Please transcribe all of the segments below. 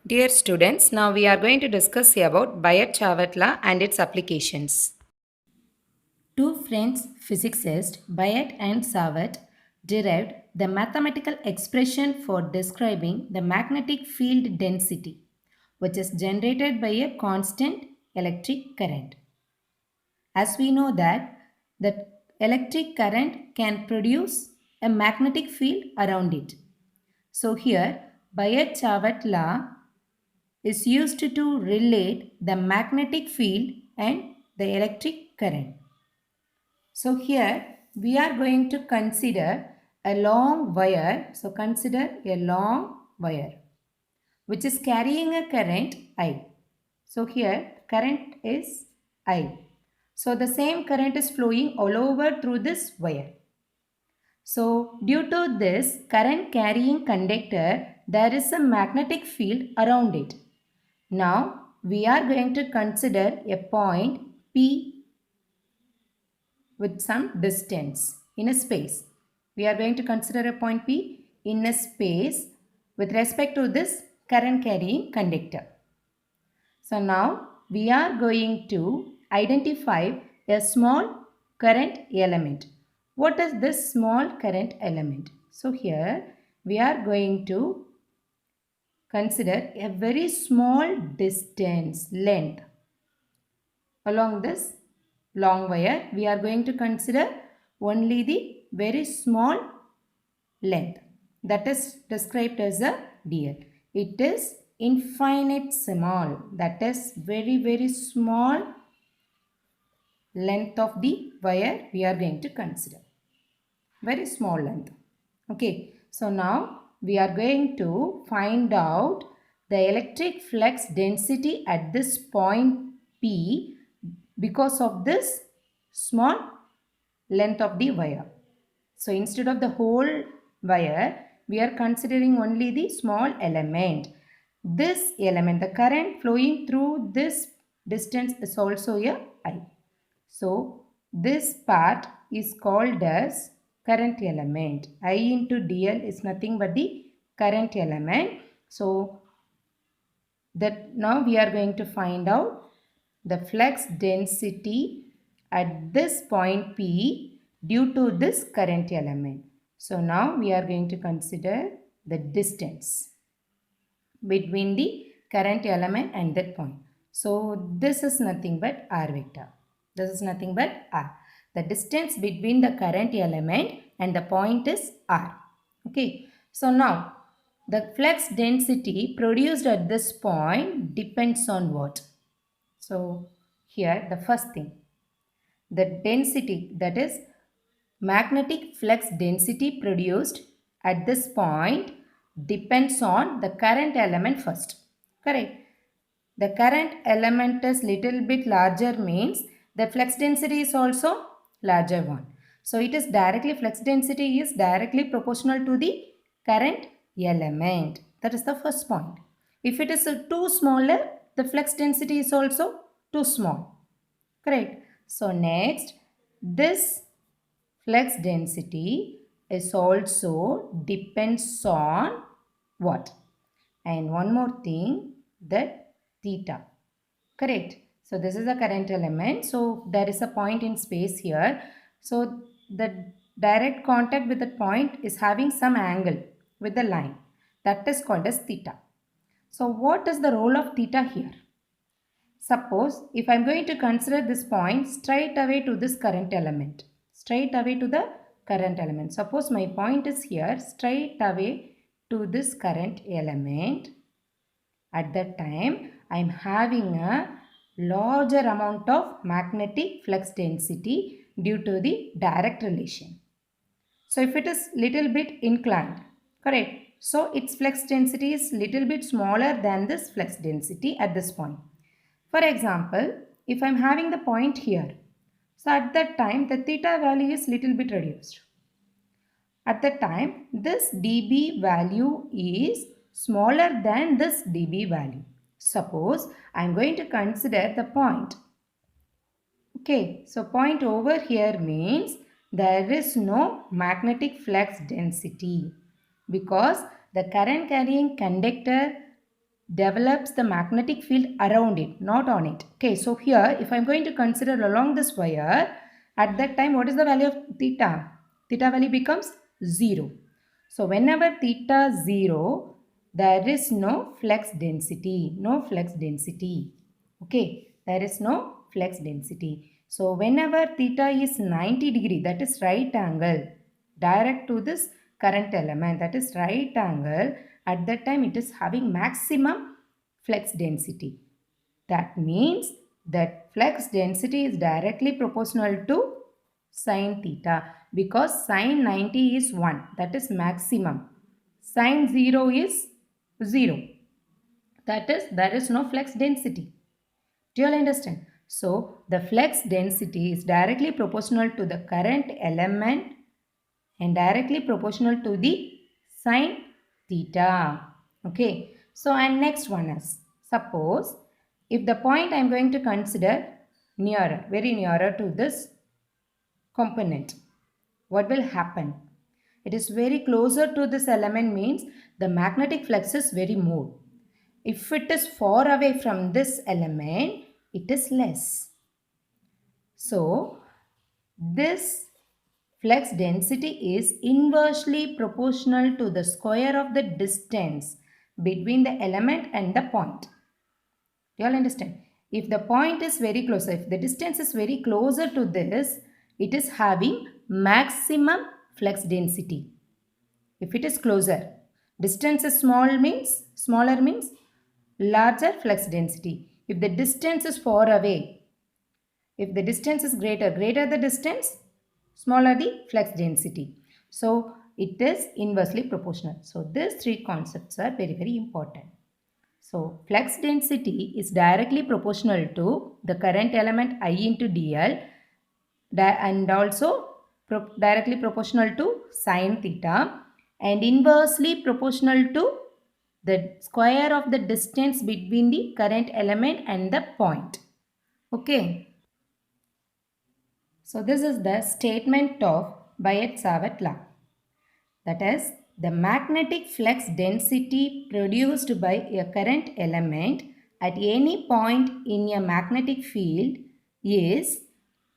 Dear students, now we are going to discuss about Biot Savart Law and its applications. Two French physicists, Biot and Savart, derived the mathematical expression for describing the magnetic field density, which is generated by a constant electric current. As we know that the electric current can produce a magnetic field around it. So here, Biot Savart law is used to relate the magnetic field and the electric current. So here we are going to consider a long wire. So consider a long wire which is carrying a current I. So here current is I. So the same current is flowing all over through this wire. So due to this current carrying conductor, there is a magnetic field around it. Now we are going to consider a point P with some distance in a space. We are going to consider a point P in a space with respect to this current carrying conductor. So now we are going to identify a small current element. What is this small current element? So here we are going to consider a very small distance length along this long wire. We are going to consider only the very small length that is described as a dl. It is infinitesimal, that is very small length of the wire we are going to consider. Very small length. Okay, so now we are going to find out the electric flux density at this point P because of this small length of the wire. So instead of the whole wire, we are considering only the small element. This element, the current flowing through this distance is also a I. So this part is called as current element. I into dl is nothing but the current element. So that now we are going to find out the flux density at this point P due to this current element. So now we are going to consider the distance between the current element and that point. So this is nothing but R vector. This is nothing but R. The distance between the current element and the point is R. Okay. So now the flux density produced at this point depends on what? So here the first thing, the density, that is magnetic flux density produced at this point depends on the current element first. Correct. The current element is little bit larger means the flux density is also larger one. So it is directly, flux density is directly proportional to the current element. That is the first point. If it is too smaller, the flux density is also too small. Correct. So next, this flux density is also depends on what? And one more thing, that theta. Correct. So this is a current element. So there is a point in space here. So the direct contact with the point is having some angle with the line. That is called as theta. So what is the role of theta here? Suppose if I am going to consider this point straight away to this current element. Straight away to the current element. Suppose my point is here straight away to this current element. At that time, I am having a larger amount of magnetic flux density due to the direct relation. So if it is little bit inclined, correct. So its flux density is little bit smaller than this flux density at this point. For example, if I am having the point here, so at that time the theta value is little bit reduced. At that time, this dB value is smaller than this dB value. Suppose I am going to consider the point. Okay, so point over here means there is no magnetic flux density because the current carrying conductor develops the magnetic field around it, not on it. Okay, so here if I'm going to consider along this wire, at that time what is the value of theta? Theta value becomes 0. So whenever theta 0, there is no flux density, no flux density. Okay, there is no flux density. So whenever theta is 90 degree, that is right angle, direct to this current element, that is right angle, at that time it is having maximum flux density. That means that flux density is directly proportional to sine theta, because sine 90 is 1, that is maximum. Sine 0 is 0, that is there is no flux density. Do you all understand? So the flux density is directly proportional to the current element and directly proportional to the sine theta. Okay. So and next one is, suppose if the point I am going to consider nearer, very nearer to this component, what will happen? It is very closer to this element means the magnetic flux is very more. If it is far away from this element, it is less. So this flux density is inversely proportional to the square of the distance between the element and the point. Do you all understand? If the point is very close, if the distance is very closer to this, it is having maximum flux density. If it is closer, distance is smaller means larger flux density. If the distance is far away, if the distance is greater the distance, smaller the flux density. So it is inversely proportional. So these three concepts are very, very important. So flux density is directly proportional to the current element I into dl and also directly proportional to sine theta and inversely proportional to the square of the distance between the current element and the point. Okay. So this is the statement of Biot Savart Law. That is, the magnetic flux density produced by a current element at any point in a magnetic field is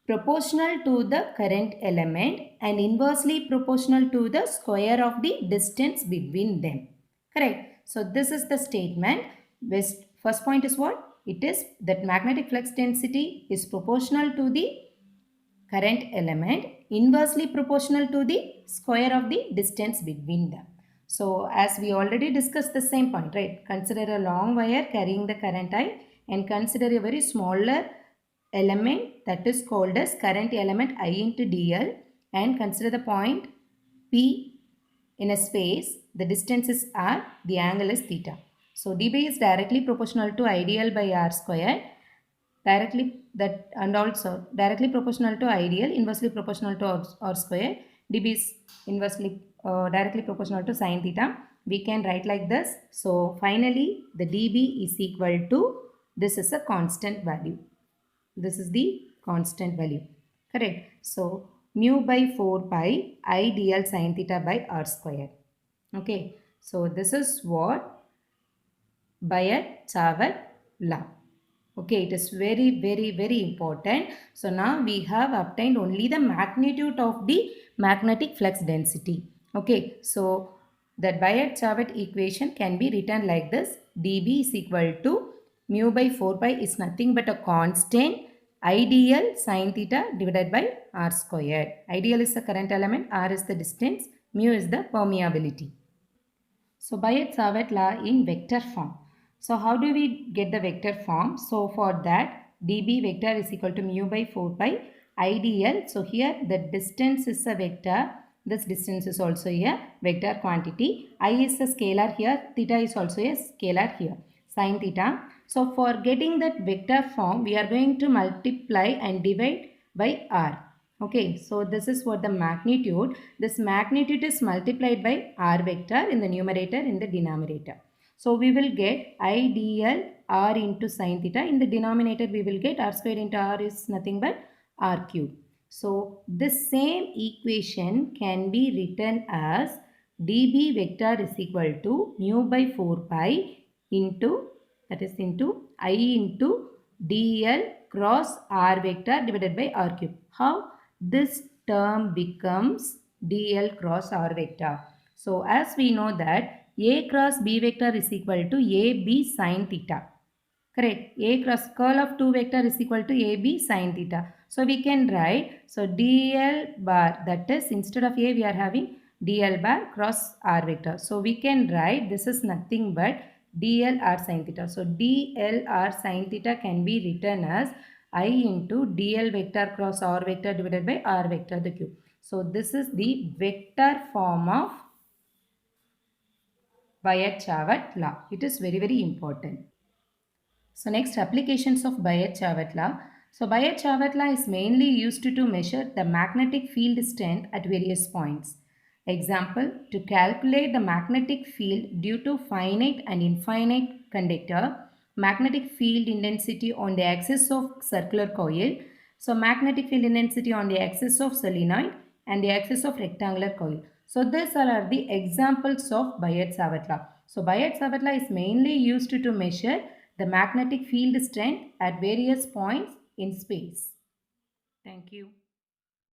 proportional to the current element and inversely proportional to the square of the distance between them. Correct. So this is the statement. First point is what? It is that magnetic flux density is proportional to the current element inversely proportional to the square of the distance between them. So as we already discussed the same point, right? Consider a long wire carrying the current I and consider a very smaller element that is called as current element I into dl and consider the point P in a space, the distance is r, the angle is theta. So dB is directly proportional to ideal by r square, directly that and also directly proportional to ideal, inversely proportional to r square. dB is inversely directly proportional to sine theta. We can write like this. So finally the dB is equal to, this is a constant value. This is the constant value. Correct. So mu by 4 pi I dl sine theta by r square. Okay. So this is what Biot Savart Law. Okay, it is very, very, very important. So now we have obtained only the magnitude of the magnetic flux density. Okay, so the Biot Savart equation can be written like this. dB is equal to mu by 4 pi is nothing but a constant ideal sine theta divided by r square. Ideal is the current element, r is the distance, mu is the permeability. So Biot Savart law in vector form. So how do we get the vector form? So for that dB vector is equal to mu by 4 pi ideal. So here the distance is a vector. This distance is also a vector quantity. I is a scalar here. Theta is also a scalar here. Sin theta. So for getting that vector form, we are going to multiply and divide by r. Okay, so this is what the magnitude. This magnitude is multiplied by r vector in the numerator, in the denominator. So we will get I dl r into sin theta. In the denominator we will get r square into r is nothing but r cube. So this same equation can be written as dB vector is equal to mu by 4 pi into, that is into I into dl cross r vector divided by r cube. How this term becomes dl cross r vector? So as we know that a cross b vector is equal to ab sin theta. Correct. A cross curl of 2 vector is equal to AB sin theta. So we can write, so dl bar, that is instead of A we are having dl bar cross R vector. So we can write this is nothing but dl R sin theta. So dl R sin theta can be written as I into dl vector cross R vector divided by R vector the cube. So this is the vector form of Biot Savart law. It is very, very important. So next, applications of Biot Savart law. So Biot Savart law is mainly used to measure the magnetic field strength at various points. Example, to calculate the magnetic field due to finite and infinite conductor, magnetic field intensity on the axis of circular coil, so magnetic field intensity on the axis of solenoid and the axis of rectangular coil. So these all are the examples of Biot Savart law. So Biot Savart law is mainly used to measure the magnetic field strength at various points in space. Thank you.